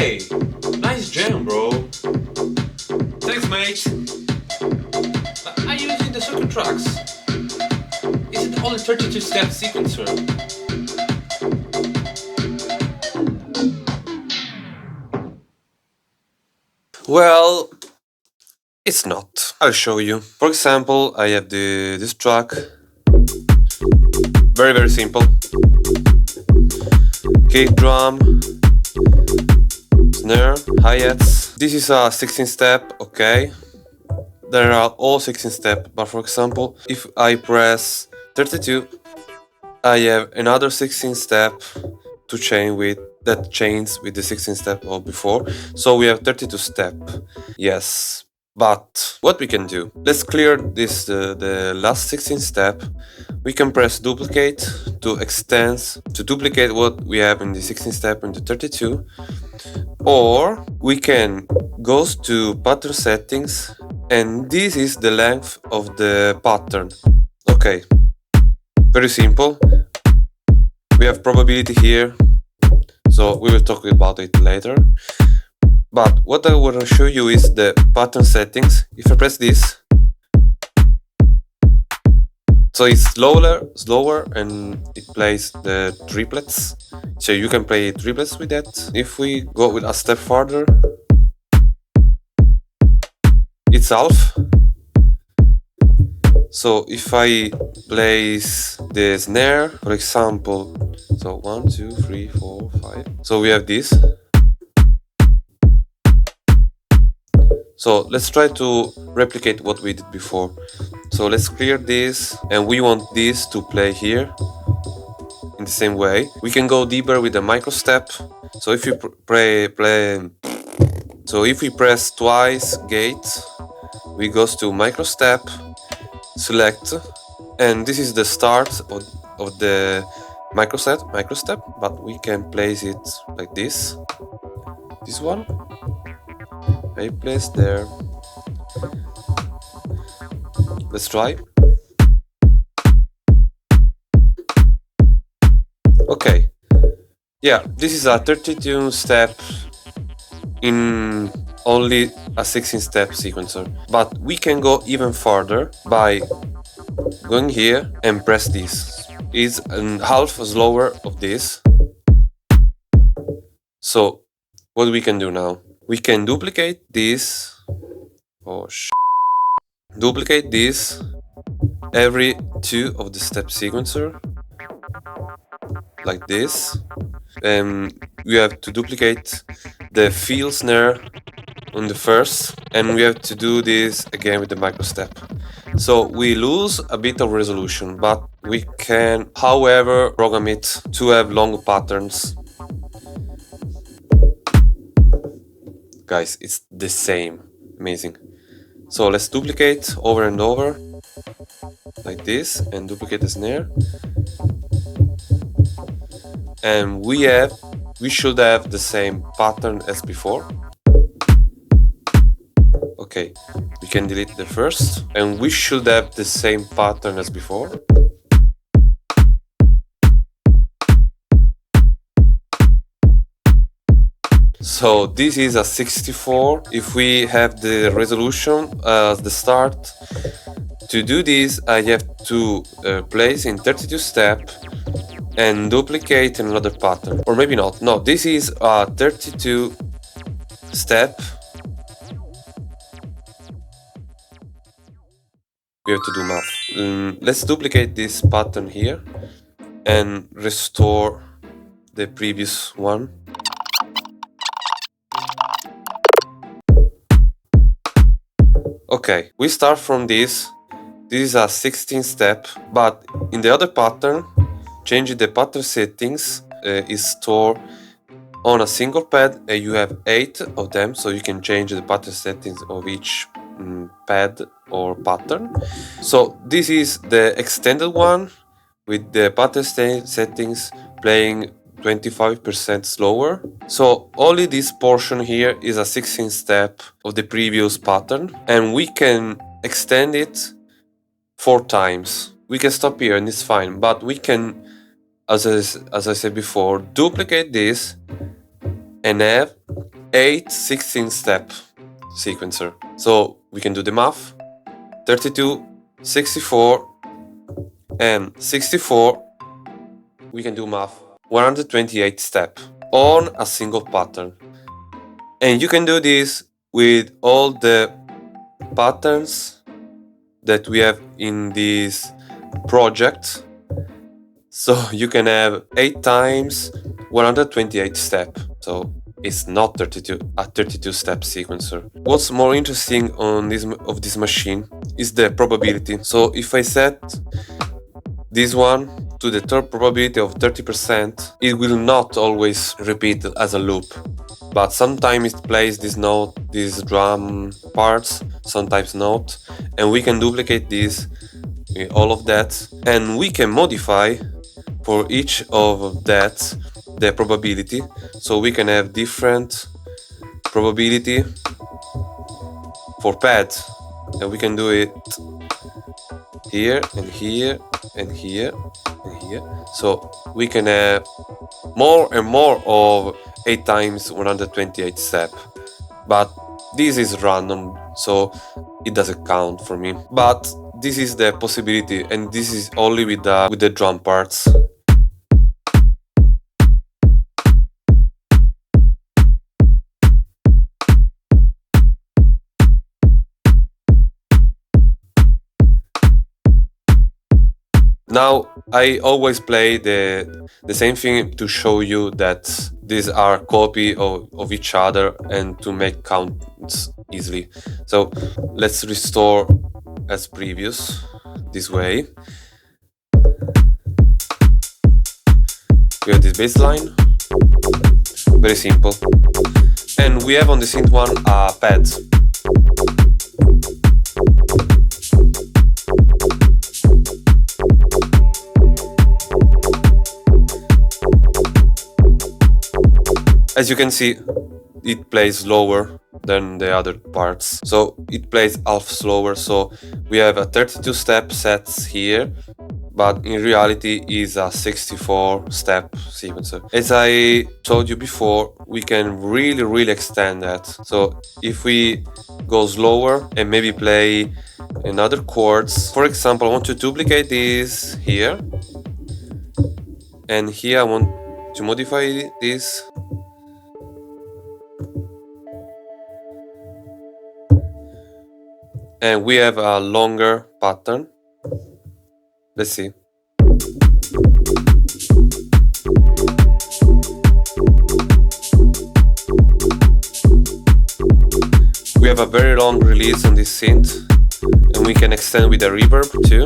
Hey, nice jam, bro. Thanks, mate. Are you using the circuit tracks? Is it only 32-step sequencer? Well, it's not. I'll show you. For example, I have this track. Very simple. Kick drum, snare, hi-hats. This is a 16-step, okay. There are all 16-step, but for example, if I press 32, I have another 16-step to chain with that chains with the 16-step of before. So we have 32-step. Yes. But what we can do? Let's clear this the last 16-step. We can press duplicate to extend to duplicate what we have in the 16-step and the 32. Or we can go to pattern settings, and this is the length of the pattern. Okay, very simple. We have probability here, so we will talk about it later. But what I want to show you is the pattern settings. If I press this, so it's slower, and it plays the triplets. So you can play triplets with that. If we go with a step further, it's half. So if I place the snare, for example, so 1, 2, 3, 4, 5. So we have this. So let's try to replicate what we did before. So let's clear this, and we want this to play here in the same way. We can go deeper with the micro step. So if you so if we press twice gate, we go to micro step, select, and this is the start of the micro step, but we can place it like this. This one. I place there. Let's try. Okay. Yeah, this is a 32-step in only a 16-step sequencer. But we can go even further by going here and press this. It's half slower of this. So what we can do now? We can duplicate this. Duplicate this every 2 of the step sequencer, like this. And we have to duplicate the fill snare on the first, and we have to do this again with the micro step. So we lose a bit of resolution, but we can, however, program it to have long patterns. Guys, it's the same. Amazing. So let's duplicate over and over like this, and duplicate the snare. And we should have the same pattern as before. Okay, we can delete the first, and we should have the same pattern as before. So this is a 64. If we have the resolution as the start, to do this I have to place in 32-step and duplicate another pattern. Or maybe not. No, this is a 32-step. We have to do math. Let's duplicate this pattern here and restore the previous one. Okay, we start from this. This is a 16-step, but in the other pattern, changing the pattern settings is stored on a single pad, and you have 8 of them, so you can change the pattern settings of each pad or pattern. So this is the extended one with the pattern settings playing 25% slower. So only this portion here is a 16-step of the previous pattern, and we can extend it 4 times. We can stop here and it's fine, but we can, as I said before, duplicate this and have 8 16-step sequencer. So we can do the math. 32, 64, and 64, we can do math. 128 step on a single pattern. And you can do this with all the patterns that we have in this project. So you can have 8 times 128 step. So it's not 32 a 32 step sequencer. What's more interesting on this machine is the probability. So if I set this one to the third probability of 30%, it will not always repeat as a loop, but sometimes it plays this note, these drum parts, sometimes not, and we can duplicate this with all of that, and we can modify for each of that the probability. So we can have different probability for pad, and we can do it here and here and here and here. So we can have more and more of 8 times 128 step, but this is random, so it doesn't count for me. But this is the possibility, and this is only with the drum parts. Now I always play the same thing to show you that these are copy of each other and to make counts easily. So let's restore as previous this way. We have this bass line, very simple, and we have on the synth one a pad. As you can see, it plays slower than the other parts, so it plays half slower. So we have a 32 step sets here, but in reality is a 64 step sequencer. As I told you before, we can really extend that. So if we go slower and maybe play another chords, for example, I want to duplicate this here, and here I want to modify this. And we have a longer pattern. Let's see. We have a very long release on this synth, and we can extend with a reverb too.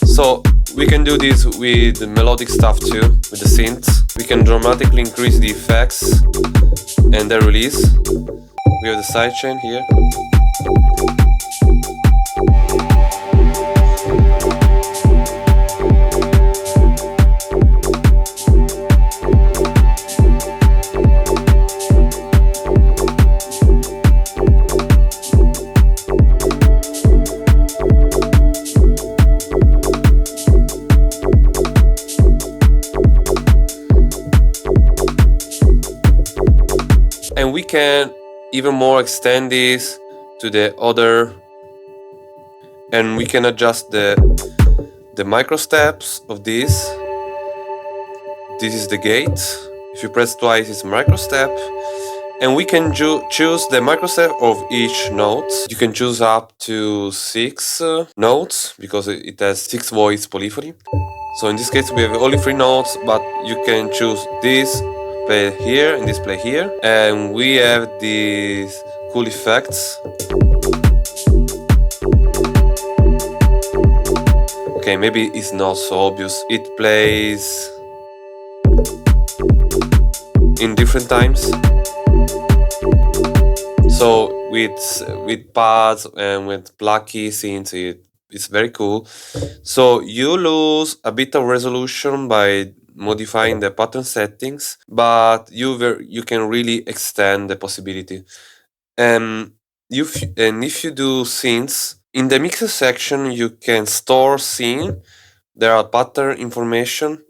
So we can do this with the melodic stuff too, with the synth. We can dramatically increase the effects and the release. We have the sidechain here. And we can even more extend this to the other, and we can adjust the micro steps of this. This is the gate. If you press twice, it's micro step, and we can choose the micro step of each note. You can choose up to 6 notes because it has 6 voice polyphony. So in this case we have only 3 notes, but you can choose this play here and this play here, and we have these cool effects. Okay, maybe it's not so obvious. It plays in different times, so with pads and with plucky synths, it's very cool. So you lose a bit of resolution by modifying the pattern settings, but you can really extend the possibility. If you do synths In the mixer section, you can store scene. There are pattern information.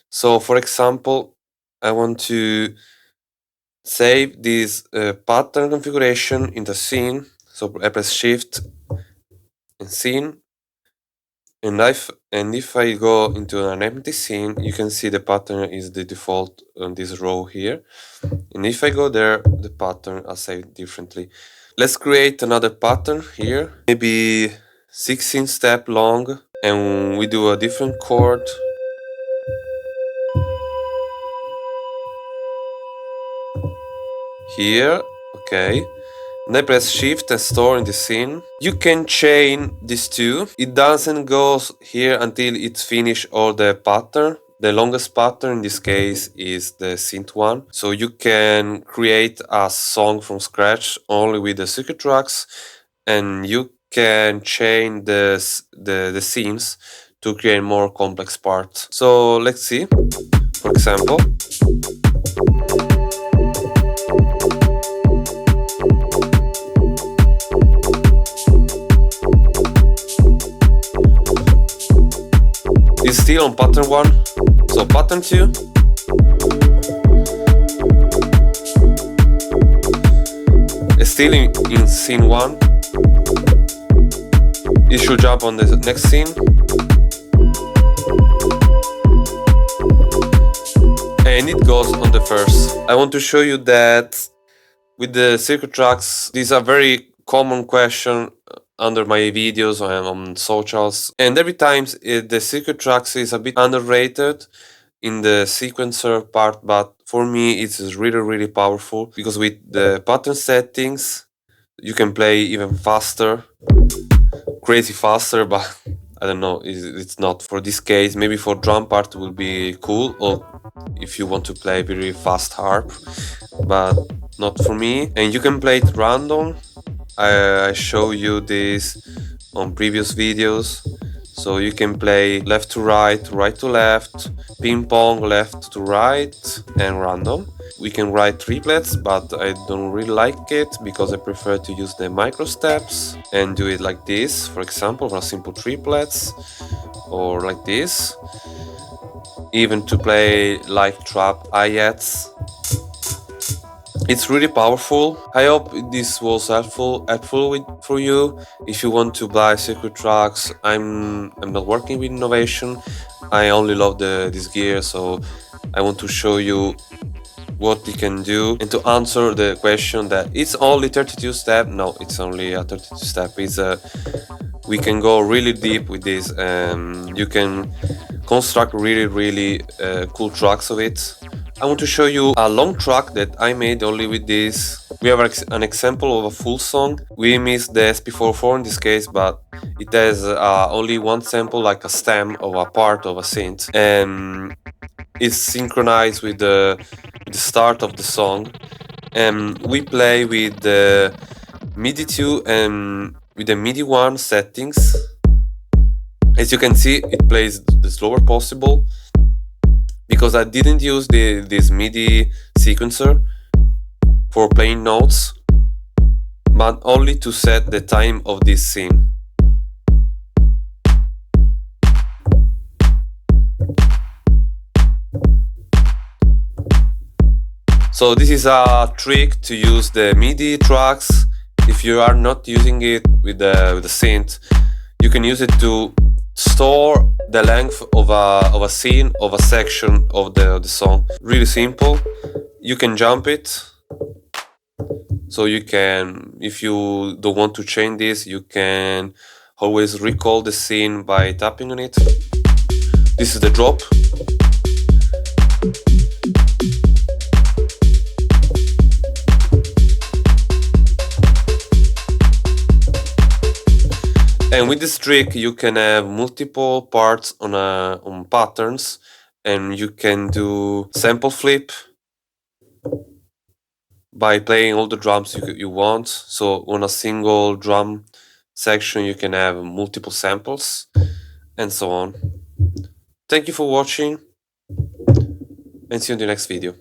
So, for example, I want to save this pattern configuration in the scene. So I press Shift and Scene. And if I go into an empty scene, you can see the pattern is the default on this row here. And if I go there, the pattern are saved differently. Let's create another pattern here, maybe 16 step long, and we do a different chord. Here, okay. And I press Shift and store in the scene. You can chain these two. It doesn't go here until it's finished all the pattern. The longest pattern in this case is the synth one. So you can create a song from scratch only with the circuit tracks, and you can chain the scenes to create more complex parts. So let's see, for example. It's still on pattern 1, so pattern 2. It's still in scene 1. It should jump on the next scene. And it goes on the first. I want to show you that with the circuit tracks, these are very common question under my videos on socials, and every time the circuit tracks is a bit underrated in the sequencer part, but for me it's really powerful, because with the pattern settings you can play even faster, crazy faster, but I don't know, it's not for this case. Maybe for drum part will be cool, or if you want to play very fast harp, but not for me. And you can play it random. I show you this on previous videos. So you can play left to right to left, ping pong, left to right, and random. We can write triplets, but I don't really like it because I prefer to use the micro steps and do it like this, for example, for simple triplets, or like this. Even to play like trap hi-hats. It's really powerful. I hope this was helpful for you. If you want to buy circuit tracks, I'm not working with innovation. I only love this gear, so I want to show you what it can do, and to answer the question that it's only 32 step. No, it's only a 32 step. We can go really deep with this. You can construct really cool tracks of it. I want to show you a long track that I made only with this. We have an example of a full song. We missed the SP44 in this case, but it has only one sample, like a stem of a part of a synth, and it's synchronized with the start of the song. And we play with the MIDI 2 and with the MIDI 1 settings. As you can see, it plays the slower possible, because I didn't use this MIDI sequencer for playing notes, but only to set the time of this scene. So this is a trick to use the MIDI tracks. If you are not using it with the synth, you can use it to store the length of a scene, of a section of the song. Really simple. You can jump it. So you can, if you don't want to change this, you can always recall the scene by tapping on it. This is the drop. And with this trick, you can have multiple parts on patterns, and you can do sample flip by playing all the drums you want. So on a single drum section, you can have multiple samples, and so on. Thank you for watching, and see you in the next video.